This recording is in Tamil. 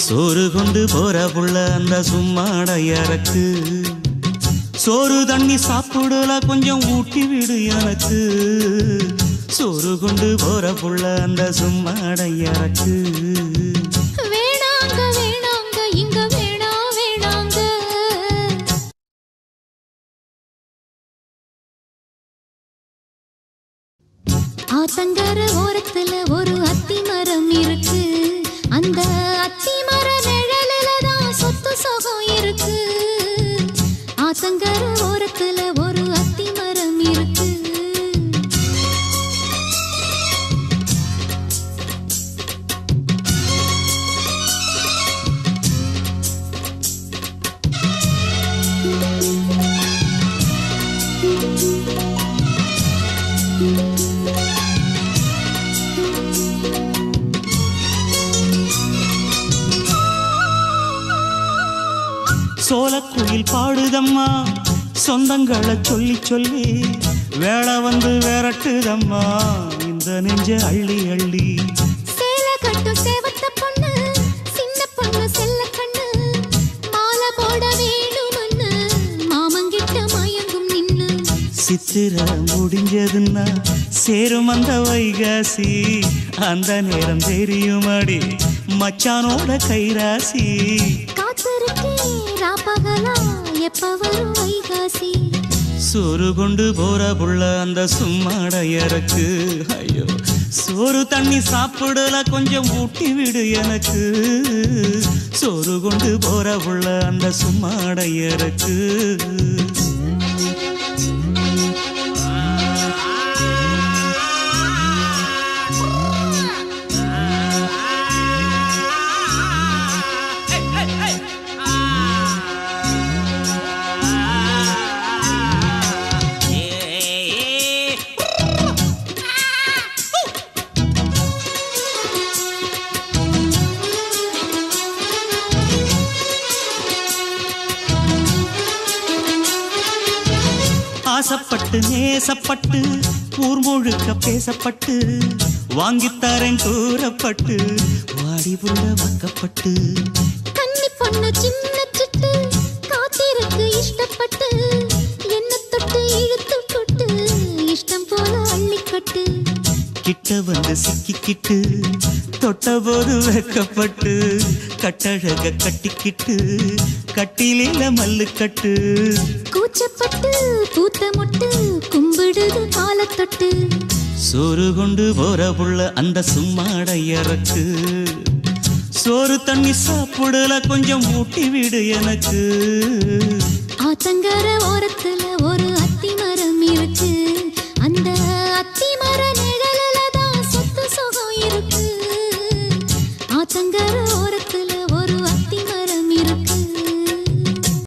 சோறு கொண்டு போற புள்ள அந்த சும்மாடையறக்கு சோறு தண்ணி சாப்பிடல கொஞ்சம் ஊட்டி விடு எனக்கு சோறு கொண்டு போற புள்ள அந்த சும்மாடையறக்கு வேணாங்க வேணாங்க இங்க வேணா வேணாங்க ஆத்தங்கர ஓரத்துல ஒரு அத்தி மரம் இருக்கு அந்த அத்தி மர நிழலில தான் சொத்து சுகம் இருக்கு ஆத்தங்கர ஓரத்துல ஒரு அத்தி மரம் இருக்கு சோலக்குயில் பாடுதம்மா சொந்தங்களை சொல்லி சொல்லி வேளை வந்து விரட்டுதம்மா இந்த நெஞ்ச அள்ளி அள்ளி சேல கட்டு சேவத்த பொண்ணு சின்ன பொண்ணு செல்ல கண்ணு மாலை போட வேணும்னு மாமங்கிட்ட மயங்கும் நின்னு சித்திர முடிஞ்சதுன்னா சேரும் அந்த வைகாசி அந்த நேரம் தெரியுமாடி மச்சானோட கைராசி எப்ப வரும் வைகாசி சோறு கொண்டு போற புள்ள அந்த சும்மாடையறக்கு ஐயோ சோறு தண்ணி சாப்பிடல கொஞ்சம் ஊட்டி விடு எனக்கு சோறு கொண்டு போற புள்ள அந்த சும்மாடையறக்கு ஆசப்பட்டு நேசப்பட்டு ஊர் முழுக்க பேசப்பட்டு வாங்கித்தாரன் கூறப்பட்டு வாடி புள்ள வாக்கப்பட்டு கன்னி பொண்ணு சின்ன சிட்டு காத்திருக்கு இஷ்டப்பட்டு என்ன தொட்டு இழுத்து கொட்டு இஷ்டம் போல அள்ளிக்கட்டு கிட்ட வந்து சிக்கிக்கிட்டு தொட்ட போது வெக்கப்பட்டு கட்டழக கட்டிக்கிட்டு கட்டிலேல மல்லு கட்டு கூச்சப்பட்டு பூத்த முட்டு கும்பிடுது காலத்தொட்டு சோறு கொண்டு போற புள்ள அந்த சும்மாடையறக்கு சோறு தண்ணி சாப்பிடல கொஞ்சம் ஊட்டி விடு எனக்கு ஆத்தங்கர ஓரத்துல ஒரு அத்தி மரம் இருக்கு